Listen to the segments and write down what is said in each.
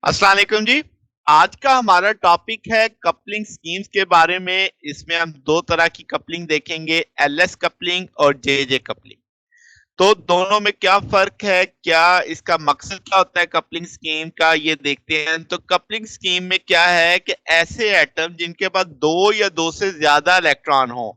अस्सलाम वालेकुम जी। आज का हमारा टॉपिक है कपलिंग स्कीम्स के बारे में। इसमें हम दो तरह की कपलिंग देखेंगे, एलएस कपलिंग और जेजे कपलिंग। तो दोनों में क्या फर्क है, क्या इसका मकसद क्या होता है कपलिंग स्कीम का, ये देखते हैं। तो कपलिंग स्कीम में क्या है कि ऐसे एटम जिनके पास दो या दो से ज्यादा इलेक्ट्रॉन हो,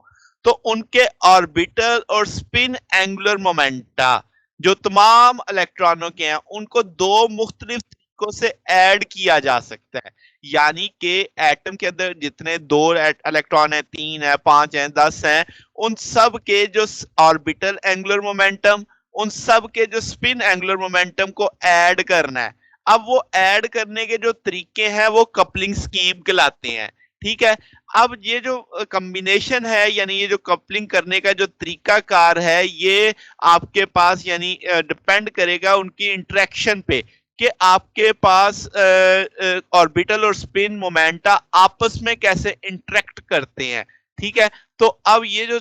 तो उनके ऑर्बिटल और स्पिन एंगुलर मोमेंटा जो तमाम इलेक्ट्रॉनों के हैं उनको दो मुख्तलिफ तरीकों से ऐड किया जा सकता है। यानी कि एटम के अंदर जितने दो इलेक्ट्रॉन है, तीन है, पांच है, 10 है, उन सब के जो ऑर्बिटल एंगुलर मोमेंटम, उन सब के जो स्पिन एंगुलर मोमेंटम को ऐड करना है। अब वो ऐड करने के जो तरीके हैं वो कपलिंग स्कीम कहलाते हैं। ठीक है। अब ये जो कॉम्बिनेशन है, यानी ये जो कपलिंग करने का जो तरीका कार है, ये आपके पास यानी डिपेंड करेगा उनकी इंटरेक्शन पे कि आपके पास ऑर्बिटल और स्पिन मोमेंटा आपस में कैसे इंटरेक्ट करते हैं। ठीक है। तो अब ये जो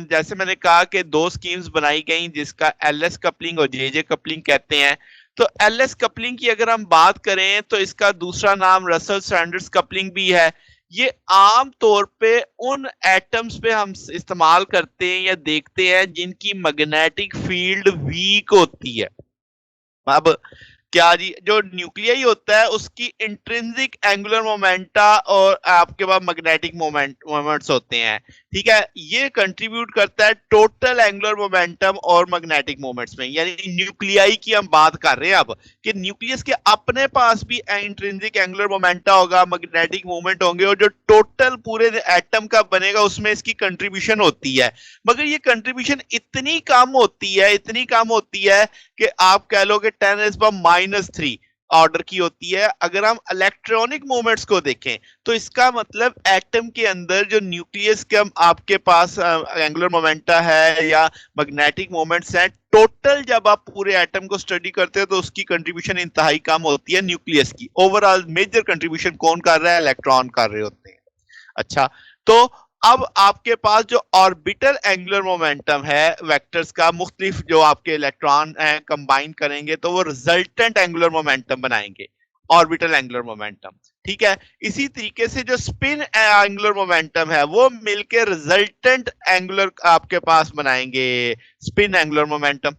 जैसे मैंने कहा कि दो स्कीम्स बनाई गई जिसका एलएस कपलिंग और जेजे कपलिंग कहते हैं। तो एलएस कपलिंग की अगर हम बात करें तो इसका दूसरा नाम रसल सैंडर्स कपलिंग भी है। ये आम तौर पे उन एटम्स पे हम इस्तेमाल करते हैं या देखते हैं जिनकी मैग्नेटिक फील्ड वीक होती है। अब क्या जी, जो न्यूक्लियाई होता है उसकी इंट्रिंसिक एंगुलर मोमेंटा और आपके पास मैग्नेटिक मोमेंट्स होते हैं। ठीक है। ये कंट्रीब्यूट करता है टोटल एंगुलर मोमेंटम और मैग्नेटिक मोमेंट्स में। यानी न्यूक्लियाई की हम बात कर रहे हैं अब, कि न्यूक्लियस के अपने पास भी इंट्रिंसिक एंगुलर मोमेंटा होगा, मैग्नेटिक मोमेंट होंगे, और जो टोटल पूरे एटम का बनेगा उसमें इसकी कंट्रीब्यूशन होती है। मगर ये कंट्रीब्यूशन इतनी कम होती है, इतनी कम होती है कि आप कह लो कि 10⁻³ ऑर्डर की होती है। अगर हम इलेक्ट्रॉनिक मूवमेंट्स को देखें तो इसका मतलब एटम के अंदर जो न्यूक्लियस का आपके पास एंगुलर मोमेंटा है या मैग्नेटिक मोमेंट्स हैं, टोटल जब आप पूरे एटम को स्टडी करते हो तो उसकी कंट्रीब्यूशन इंतहाई कम होती है न्यूक्लियस की। ओवरऑल मेजर कंट्रीब्यूशन कौन कर रहा है? इलेक्ट्रॉन कर रहे होते हैं। अच्छा। तो अब आपके पास जो ऑर्बिटल एंगुलर मोमेंटम है वेक्टर्स का, मुख्तलिफ जो आपके इलेक्ट्रॉन हैं कंबाइन करेंगे तो वो रिजल्टेंट एंगुलर मोमेंटम बनाएंगे, ऑर्बिटल एंगुलर मोमेंटम। ठीक है। इसी तरीके से जो स्पिन एंगुलर मोमेंटम है वो मिलकर रिजल्टेंट एंगुलर आपके पास बनाएंगे, स्पिन एंगुलर मोमेंटम।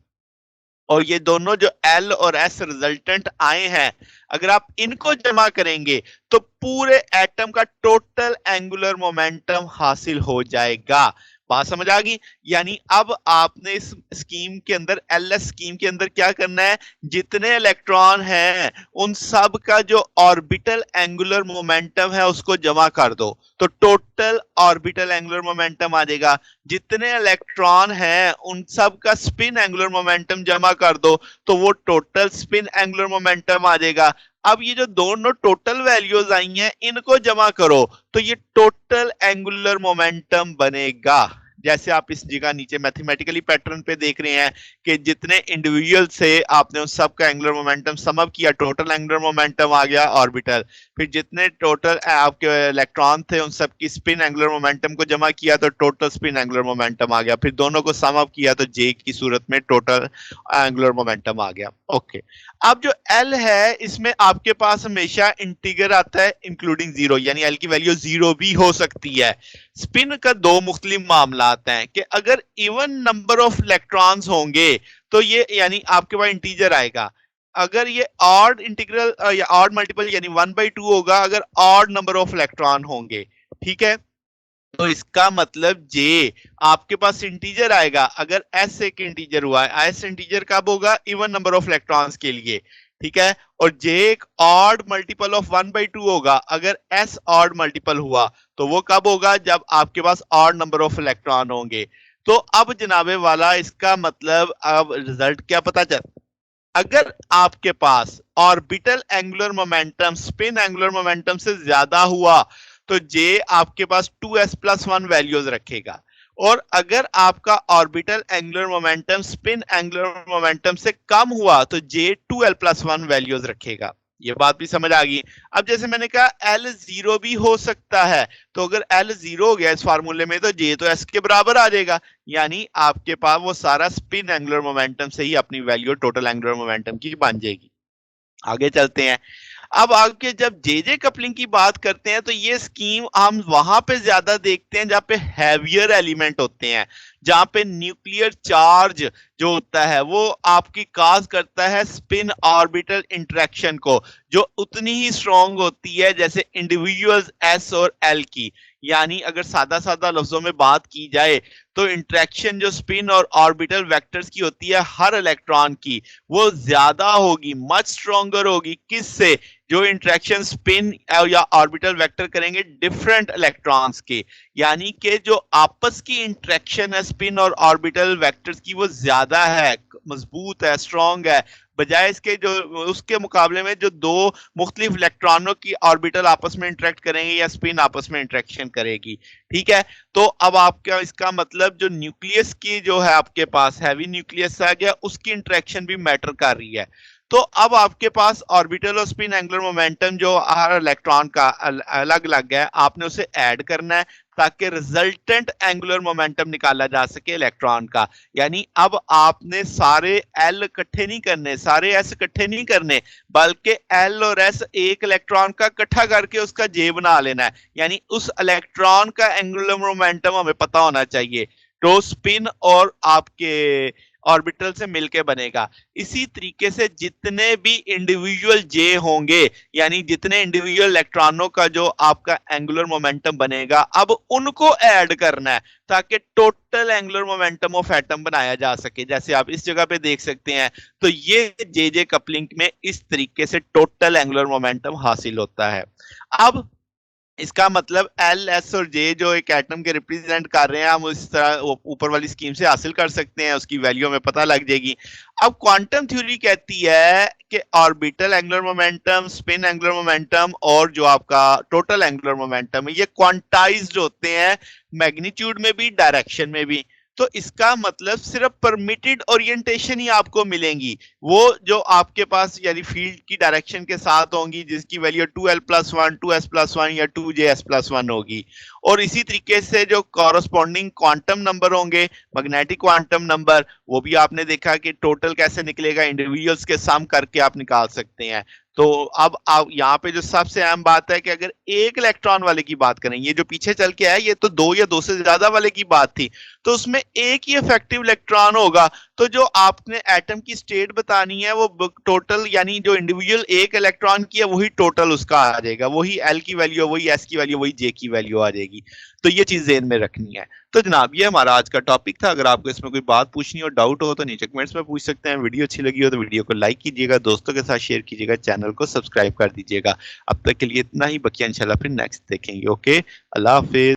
और ये दोनों जो एल और एस रिजल्टेंट आए हैं, अगर आप इनको जमा करेंगे तो पूरे एटम का टोटल एंगुलर मोमेंटम हासिल हो जाएगा। बात समझ आ गई? यानी अब आपने इस स्कीम के अंदर, एलएस स्कीम के अंदर क्या करना है, जितने इलेक्ट्रॉन हैं उन सब का जो ऑर्बिटल एंगुलर मोमेंटम है उसको जमा कर दो, तो टोटल ऑर्बिटल एंगुलर मोमेंटम आ जाएगा। जितने इलेक्ट्रॉन हैं उन सब का स्पिन एंगुलर मोमेंटम जमा कर दो, तो वो टोटल स्पिन एंगुलर मोमेंटम आ जाएगा। अब ये जो दोनों टोटल वैल्यूज आई हैं इनको जमा करो तो ये टोटल एंगुलर मोमेंटम बनेगा। जैसे आप इस जगह नीचे मैथमेटिकली पैटर्न पे देख रहे हैं कि जितने इंडिविजुअल से आपने उन सब का एंगुलर मोमेंटम सम अप किया, टोटल एंगुलर मोमेंटम आ गया ऑर्बिटल। फिर जितने टोटल आपके इलेक्ट्रॉन थे उन सब की स्पिन एंगुलर मोमेंटम को जमा किया तो टोटल स्पिन एंगुलर मोमेंटम आ गया। फिर दोनों को सम अप किया तो जे की सूरत में टोटल एंगुलर मोमेंटम आ गया। ओके। अब जो एल है इसमें आपके पास हमेशा इंटीगर आता है इंक्लूडिंग जीरो, यानी एल की वैल्यू जीरो भी हो सकती है। स्पिन का दो मुख्तलिफ मामला हैं कि अगर इवन नंबर ऑफ इलेक्ट्रॉन्स होंगे तो ये यानी आपके पास इंटीजर आएगा। अगर ये ऑड इंटीग्रल या ऑड मल्टीपल यानी 1/2 होगा अगर ऑड नंबर ऑफ इलेक्ट्रॉन होंगे। ठीक है। तो इसका मतलब जे आपके पास इंटीजर आएगा अगर एस एक इंटीजर हुआ है। एस इंटीजर कब होगा? इवन नंबर ऑफ इलेक्ट्रॉन्स के लिए। ठीक है। और जे एक ऑड मल्टीपल ऑफ 1/2 होगा अगर एस ऑड मल्टीपल हुआ, तो वो कब होगा? जब आपके पास ऑड नंबर ऑफ इलेक्ट्रॉन होंगे। तो अब जनाबे वाला इसका मतलब अब रिजल्ट क्या पता चल, अगर आपके पास orbital angular momentum spin angular momentum से ज्यादा हुआ तो जे आपके पास 2s+1 वैल्यूज रखेगा। और अगर आपका orbital angular momentum spin angular momentum से कम हुआ तो जे 2l+1 वैल्यूज रखेगा। ये बात भी समझ आ गई? अब जैसे मैंने कहा एल जीरो भी हो सकता है, तो अगर एल जीरो हो गया इस फार्मूले में तो जे तो एस के बराबर आ जाएगा। यानी आपके पास वो सारा स्पिन एंगुलर मोमेंटम से ही अपनी वैल्यू टोटल एंगुलर मोमेंटम की बन जाएगी। आगे चलते हैं। अब आगे जब जे कपलिंग की बात करते हैं तो ये स्कीम हम वहां पे ज्यादा देखते हैं जहाँ पे हैवियर एलिमेंट होते हैं, जहाँ पे न्यूक्लियर चार्ज जो होता है वो आपकी काज करता है स्पिन ऑर्बिटल इंटरेक्शन को, जो उतनी ही स्ट्रांग होती है जैसे इंडिविजुअल्स एस और एल की। यानी अगर सादा सादा लफ्जों में बात की जाए तो इंटरेक्शन जो स्पिन और ऑर्बिटल वेक्टर्स की होती है हर इलेक्ट्रॉन की, वो ज्यादा होगी, मच स्ट्रॉन्गर होगी। किससे? जो इंटरेक्शन स्पिन या ऑर्बिटल वेक्टर करेंगे डिफरेंट इलेक्ट्रॉन्स के। यानी कि जो आपस की इंटरेक्शन है स्पिन और ऑर्बिटल वेक्टर्स की वो ज्यादा है, मजबूत है, स्ट्रांग है, बजाय इसके जो उसके मुकाबले में जो दो मुख्तलिफ इलेक्ट्रॉनों की ऑर्बिटल आपस में इंटरेक्ट करेंगे या स्पिन आपस में इंटरेक्शन करेगी। ठीक है, तो अब आपका इसका मतलब जो न्यूक्लियस की जो है आपके पास हैवी न्यूक्लियस आ गया, उसकी इंटरेक्शन भी मैटर कर रही है। तो अब आपके पास ऑर्बिटल और स्पिन एंगुलर मोमेंटम जो हर इलेक्ट्रॉन का अलग अलग है, आपने उसे ऐड करना है ताकि रिजल्टेंट एंगुलर मोमेंटम निकाला जा सके इलेक्ट्रॉन का। यानी अब आपने सारे एल इकट्ठे नहीं करने, सारे एस इकट्ठे नहीं करने, बल्कि एल और एस एक इलेक्ट्रॉन का इकट्ठा करके उसका जे बना लेना है। यानी उस इलेक्ट्रॉन का एंगुलर मोमेंटम हमें पता होना चाहिए, तो स्पिन और आपके ऑर्बिटल से मिलके बनेगा। इसी तरीके से जितने भी इंडिविजुअल जे होंगे, यानी जितने इंडिविजुअल इलेक्ट्रॉनों का जो आपका एंगुलर मोमेंटम बनेगा, अब उनको ऐड करना है ताकि total angular momentum of atom बनाया जा सके। जैसे आप इस जगह पे देख सकते हैं, तो ये जे कपलिंग में इस तरीके से टोटल एंगुलर मोमेंटम हासिल होता है। अब इसका मतलब एल एस और जे जो एक एटम के रिप्रेजेंट कर रहे हैं, हम इस तरह ऊपर वाली स्कीम से हासिल कर सकते हैं, उसकी वैल्यू हमें पता लग जाएगी। अब क्वांटम थ्योरी कहती है कि orbital angular momentum, spin angular momentum और जो आपका टोटल एंगुलर मोमेंटम है, ये क्वांटाइज्ड होते हैं मैग्नीट्यूड में भी, डायरेक्शन में भी। तो इसका मतलब सिर्फ परमिटेड ओरिएंटेशन ही आपको मिलेंगी, वो जो आपके पास यानी फील्ड की डायरेक्शन के साथ होंगी, जिसकी वैल्यू 2l+1, 2s+1 या 2js+1 होगी। और इसी तरीके से जो कॉरस्पॉन्डिंग क्वांटम नंबर होंगे, मैग्नेटिक क्वांटम नंबर, वो भी आपने देखा कि टोटल कैसे निकलेगा, इंडिविजुअल्स के सम करके आप निकाल सकते हैं। तो अब आप यहाँ पे जो सबसे अहम बात है कि अगर एक इलेक्ट्रॉन वाले की बात करें, ये जो पीछे चल के है ये तो दो या दो से ज्यादा वाले की बात थी, तो उसमें एक ही इफेक्टिव इलेक्ट्रॉन होगा। तो जो आपने एटम की स्टेट बतानी है वो टोटल, यानी जो इंडिविजुअल एक इलेक्ट्रॉन की है वही टोटल उसका आ जाएगा, वही एल की वैल्यू, वही एस की वैल्यू, वही जे की वैल्यू आ जाएगी। तो ये चीज ध्यान में रखनी है। तो जनाब ये हमारा आज का टॉपिक था। अगर आपको इसमें कोई बात पूछनी हो, डाउट हो, तो नीचे कमेंट्स में पूछ सकते हैं। वीडियो अच्छी लगी हो तो वीडियो को लाइक कीजिएगा, दोस्तों के साथ शेयर कीजिएगा, चैनल को सब्सक्राइब कर दीजिएगा। अब तक के लिए इतना ही, बकिया इंशाल्लाह फिर नेक्स्ट देखेंगे। ओके, अल्लाह हाफिज।